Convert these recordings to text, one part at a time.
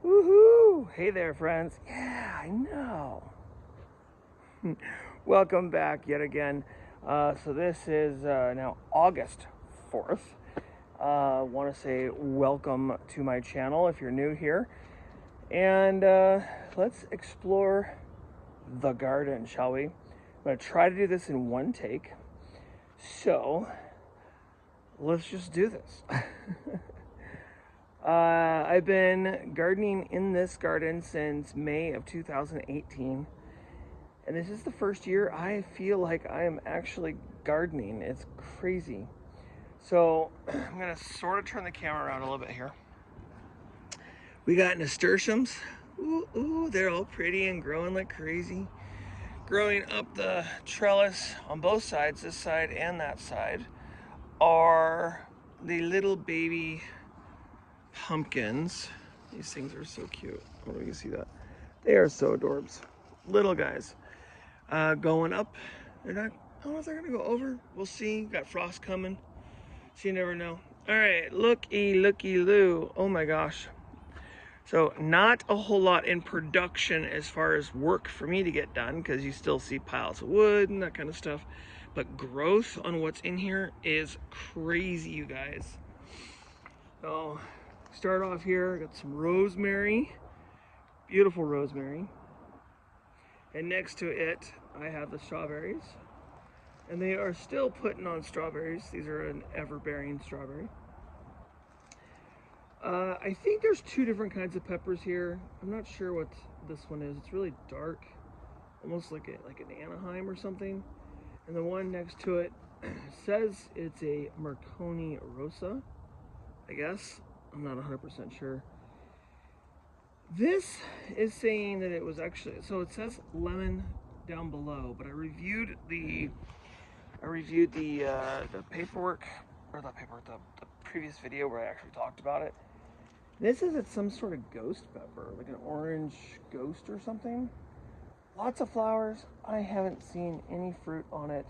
Woohoo! Hey there, friends. Yeah, I know. Welcome back yet again. So this is now August 4th. Want to say welcome to my channel if you're new here. And let's explore the garden, shall we? I'm going to try to do this in one take. So let's just do this. I've been gardening in this garden since May of 2018. And this is the first year I feel like I am actually gardening. It's crazy. So I'm going to sort of turn the camera around a little bit here. We got nasturtiums. Ooh, they're all pretty and growing like crazy. Growing up the trellis on both sides, this side and that side, are the little baby pumpkins. These things are so cute. I don't know if you can see that. They are so adorbs. Little guys. Going up. They're not, I don't know if they're gonna go over. We'll see. Got frost coming. So you never know. Alright, looky loo. Oh my gosh. So not a whole lot in production as far as work for me to get done, because you still see piles of wood and that kind of stuff. But growth on what's in here is crazy, you guys. So start off here, got some rosemary, beautiful rosemary. And next to it, I have the strawberries. And they are still putting on strawberries. These are an ever-bearing strawberry. I think there's two different kinds of peppers here. I'm not sure what this one is. It's really dark, almost like an Anaheim or something. And the one next to it says it's a Marconi Rosa, I guess. I'm not 100% sure. This is saying that it was actually, so it says lemon down below, but I reviewed the paperwork, or the previous video where I actually talked about it. This is it's some sort of ghost pepper, like an orange ghost or something. Lots of flowers. I haven't seen any fruit on it.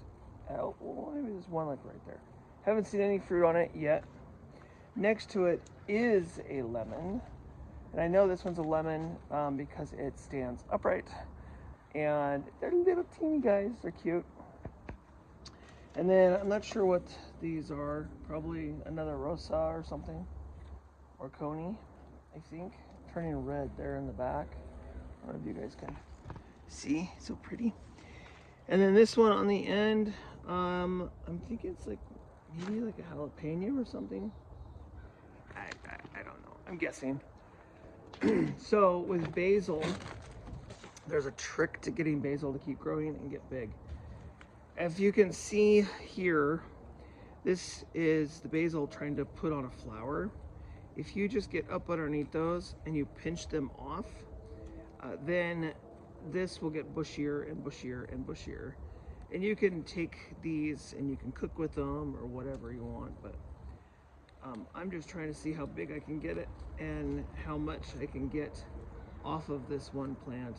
Oh, well, maybe there's one like right there. Haven't seen any fruit on it yet. Next to it is a lemon. And I know this one's a lemon because it stands upright. And they're little teeny guys. They're cute. And then I'm not sure what these are. Probably another Rosa or something. Or Coney, I think. Turning red there in the back. I don't know if you guys can see. So pretty. And then this one on the end, I'm thinking it's like maybe like a jalapeno or something. I don't know. I'm guessing. So with basil, there's a trick to getting basil to keep growing and get big. As you can see here, this is the basil trying to put on a flower. If you just get up underneath those and you pinch them off, then this will get bushier and bushier and bushier. And you can take these and you can cook with them or whatever you want, but I'm just trying to see how big I can get it and how much I can get off of this one plant.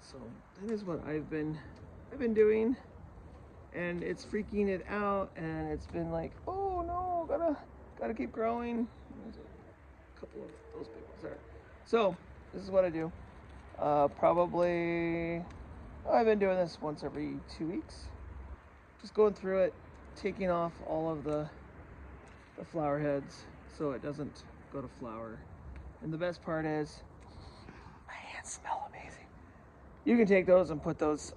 So that is what I've been doing, and it's freaking it out, and it's been like, oh no, gotta keep growing. There's a couple of those big ones there. So this is what I do. Probably I've been doing this once every 2 weeks. Just going through it, taking off all of the flower heads so it doesn't go to flower. And the best part is my hands smell amazing. You can take those and put those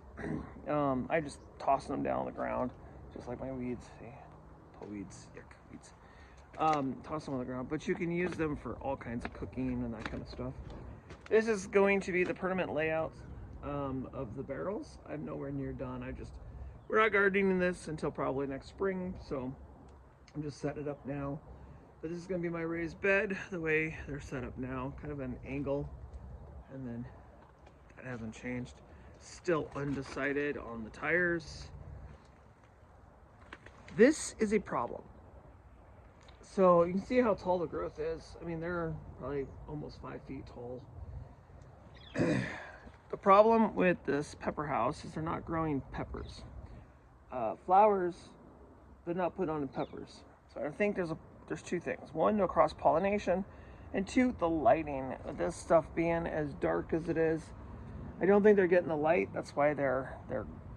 I just toss them down on the ground just like my weeds. See, pull weeds, yuck, weeds. Toss them on the ground, but you can use them for all kinds of cooking and that kind of stuff. This is going to be the permanent layout of the barrels. I'm nowhere near done. We're not gardening this until probably next spring, so I'm just setting it up now. But this is going to be my raised bed, the way they're set up now, kind of an angle, and then that hasn't changed. Still undecided on the tires. This is a problem. So you can see how tall the growth is. I mean, they're probably almost 5 feet tall. The problem with this pepper house is they're not growing peppers. Flowers, they're not put on in peppers. So I think there's two things. One, no cross-pollination, And two, the lighting. With this stuff being as dark as it is, I don't think they're getting the light. That's why they're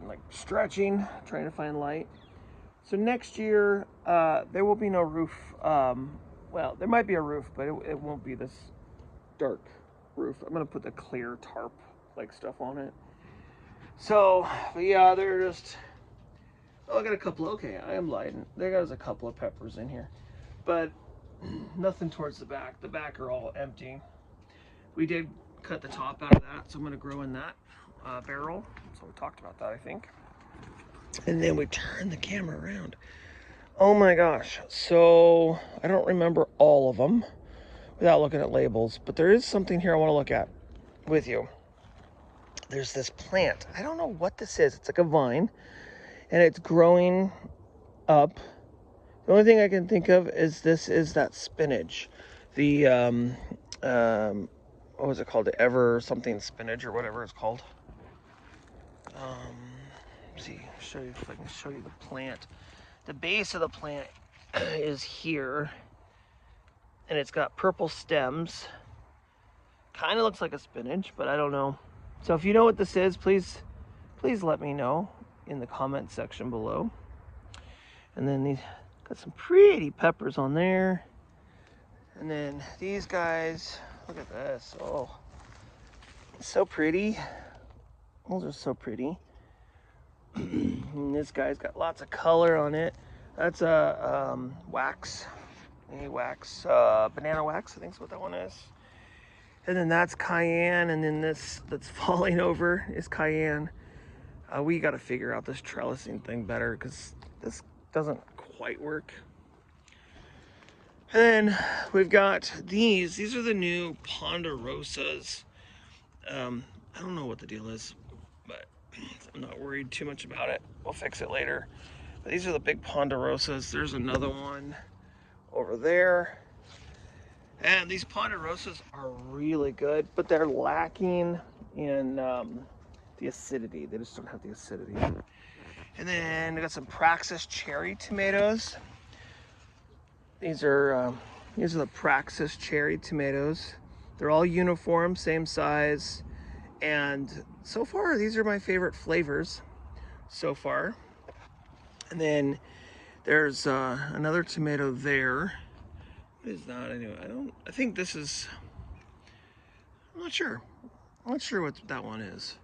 like stretching, trying to find light. So next year, there will be no roof. Well, there might be a roof, but it won't be this dark roof. I'm gonna put the clear tarp like stuff on it. So, but yeah, they're just. Oh, I got a couple. Okay, I am lighting. There's a couple of peppers in here, but nothing towards the back. The back are all empty. We did cut the top out of that, so I'm gonna grow in that barrel. So we talked about that, I think. And then we turn the camera around. Oh my gosh. So I don't remember all of them without looking at labels, but there is something here I want to look at with you. There's this plant. I don't know what this is. It's like a vine, and it's growing up. The only thing I can think of is this is that spinach. The, what was it called? The ever something spinach or whatever it's called. Let's see, show you if I can show you the plant. The base of the plant is here, and it's got purple stems. Kind of looks like a spinach, but I don't know. So if you know what this is, please let me know in the comment section below. And then these got some pretty peppers on there. And then these guys, look at this. Oh, so pretty. Those are so pretty. And this guy's got lots of color on it. That's a wax, banana wax, I think is what that one is. And then that's cayenne, and then this that's falling over is cayenne. We got to figure out this trellising thing better because this doesn't quite work. And then we've got these. These are the new ponderosas. I don't know what the deal is, but I'm not worried too much about it. We'll fix it later. But these are the big ponderosas. There's another one over there. And these ponderosas are really good, but they're lacking in the acidity. They just don't have the acidity. And then we got some Praxis cherry tomatoes. These are the Praxis cherry tomatoes. They're all uniform, same size, and so far these are my favorite flavors so far. And then there's another tomato there. What is that anyway? I think this is, I'm not sure what that one is.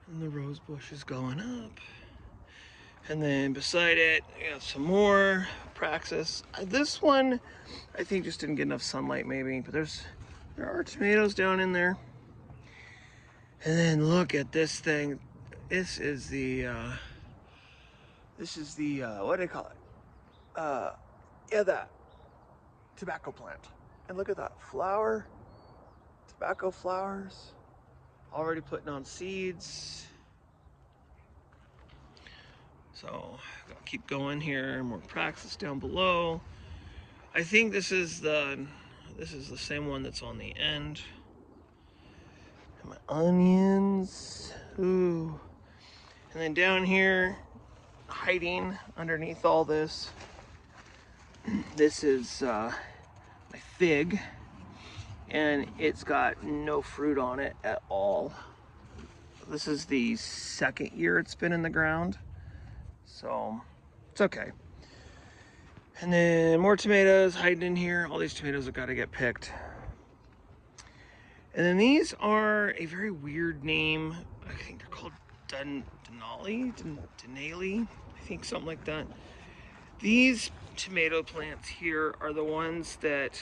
And the rose bush is going up. And then beside it, we got some more Praxis. This one, I think just didn't get enough sunlight maybe, but there are tomatoes down in there. And then look at this thing. This is the, what do they call it? Yeah, that tobacco plant. And look at that flower, tobacco flowers, already putting on seeds. So I'll keep going here. More Praxis down below. I think this is the same one that's on the end. And my onions. Ooh. And then down here, hiding underneath all this, this is my fig, and it's got no fruit on it at all. This is the second year it's been in the ground, so it's okay. And then more tomatoes hiding in here. All these tomatoes have got to get picked. And then these are a very weird name. I think they're called Denali, I think something like that. These tomato plants here are the ones that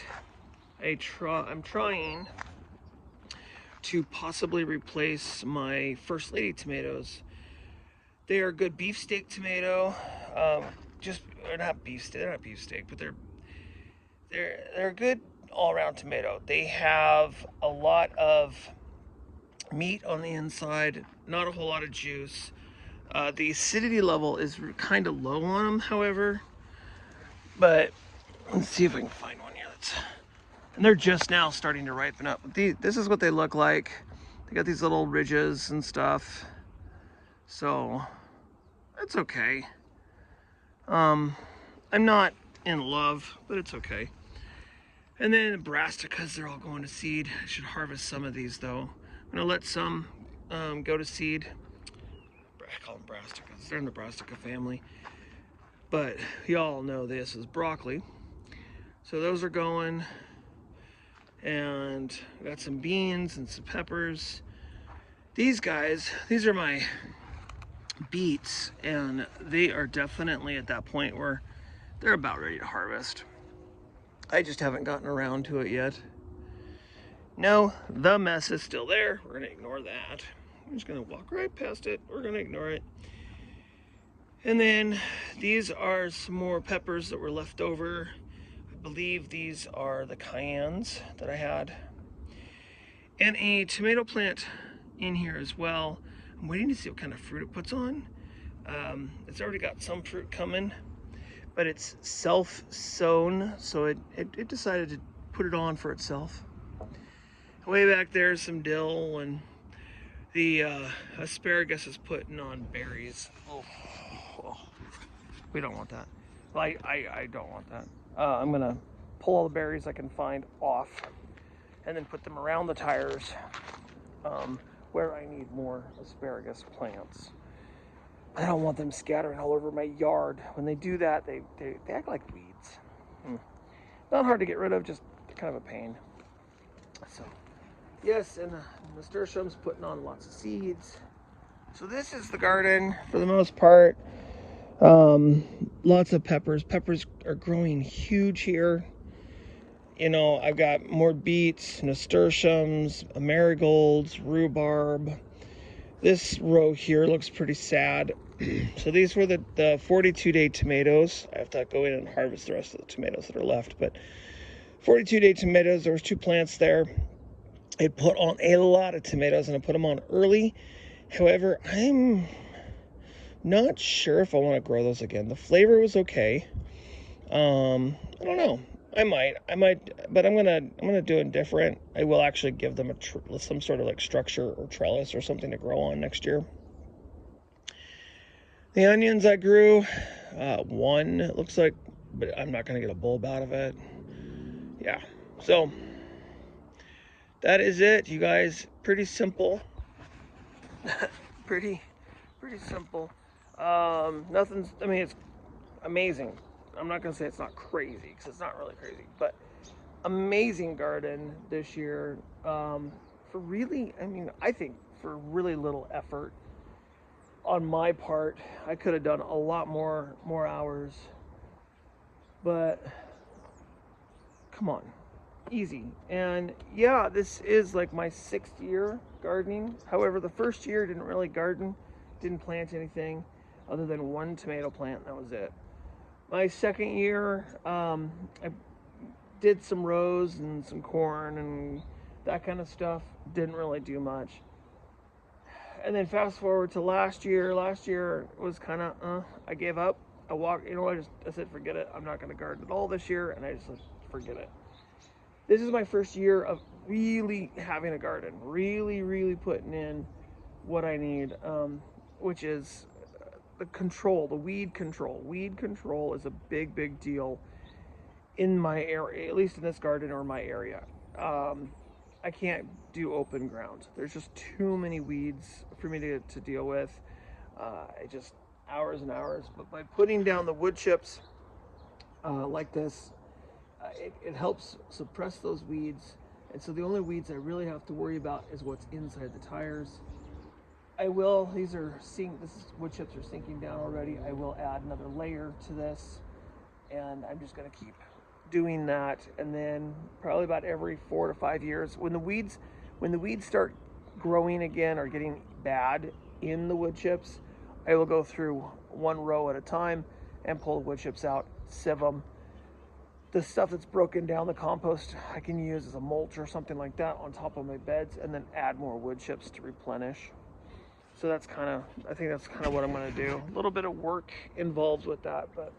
I'm trying to possibly replace my First Lady tomatoes. They are good beefsteak tomato. They're not beefsteak, but they're a good all-around tomato. They have a lot of meat on the inside, not a whole lot of juice. The acidity level is kind of low on them, however. But let's see if I can find one here. And they're just now starting to ripen up. This is what they look like. They got these little ridges and stuff. So it's okay. I'm not in love, but it's okay. And then brassicas, they're all going to seed. I should harvest some of these though. I'm gonna let some go to seed. I call them brassicas. They're in the brassica family. But y'all know this is broccoli. So those are going. And I got some beans and some peppers. These guys, these are my beets, and they are definitely at that point where they're about ready to harvest. I just haven't gotten around to it yet. No, the mess is still there. We're gonna ignore that. I'm just gonna walk right past it. We're gonna ignore it. And then these are some more peppers that were left over. I believe these are the cayennes that I had. And a tomato plant in here as well. I'm waiting to see what kind of fruit it puts on. It's already got some fruit coming, but it's self-sown, so it decided to put it on for itself. Way back there's some dill, and the asparagus is putting on berries. Oh, we don't want that. Well, I don't want that. I'm gonna pull all the berries I can find off and then put them around the tires where I need more asparagus plants. I don't want them scattering all over my yard. When they do that, they act like weeds. Not hard to get rid of, just kind of a pain. So, yes, and the nasturtium's putting on lots of seeds. So this is the garden for the most part. Lots of peppers. Peppers are growing huge here. You know, I've got more beets, nasturtiums, marigolds, rhubarb. This row here looks pretty sad. So these were the 42-day tomatoes. I have to go in and harvest the rest of the tomatoes that are left. But 42-day tomatoes, there was 2 plants there. I put on a lot of tomatoes, and I put them on early. However, I'm not sure if I want to grow those again. The flavor was okay. I don't know. I might, but I'm gonna do it different. I will actually give them some sort of like structure or trellis or something to grow on next year. The onions I grew, one it looks like, but I'm not gonna get a bulb out of it. Yeah, so that is it, you guys. Pretty simple. pretty simple. Nothing's. I mean, it's amazing. I'm not gonna say it's not crazy, because it's not really crazy, but amazing garden this year. For really, I mean, I think for really little effort on my part. I could have done a lot more hours, but come on, easy. And yeah, this is like my 6th year gardening. However, the first year didn't really garden, didn't plant anything other than 1 tomato plant, and that was it. My 2nd year, I did some rows and some corn and that kind of stuff. Didn't really do much. And then fast forward to last year. Last year was kind of, I gave up. I said, forget it. I'm not going to garden at all this year. And I just said, forget it. This is my first year of really having a garden, really putting in what I need, which is the control, the weed control. Weed control is a big deal in my area, at least in this garden or my area. I can't do open ground. There's just too many weeds for me to deal with. Just hours and hours. But by putting down the wood chips like this, it helps suppress those weeds. And so the only weeds I really have to worry about is what's inside the tires. These wood chips are sinking down already. I will add another layer to this, and I'm just going to keep doing that. And then probably about every 4 to 5 years, when the weeds start growing again or getting bad in the wood chips, I will go through 1 row at a time and pull the wood chips out, sieve them. The stuff that's broken down, the compost, I can use as a mulch or something like that on top of my beds, and then add more wood chips to replenish. So I think that's kind of what I'm going to do. A little bit of work involved with that, but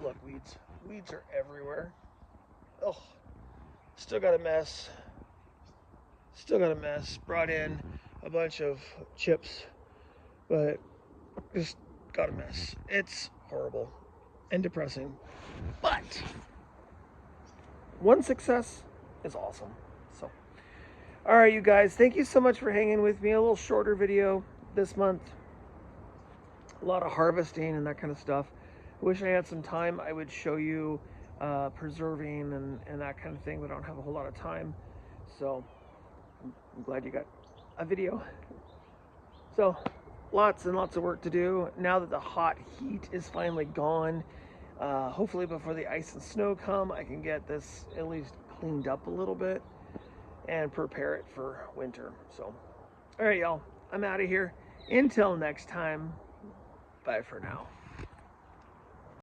look, weeds are everywhere. Oh, still got a mess. Brought in a bunch of chips, but just got a mess. It's horrible and depressing, but one success is awesome. So, all right, you guys, thank you so much for hanging with me. A little shorter video this month. A lot of harvesting and that kind of stuff. I wish I had some time. I would show you preserving and that kind of thing, but I don't have a whole lot of time. So I'm glad you got a video. So lots and lots of work to do. Now that the hot heat is finally gone, hopefully before the ice and snow come, I can get this at least cleaned up a little bit and prepare it for winter. So, all right, y'all, I'm out of here. Until next time, bye for now.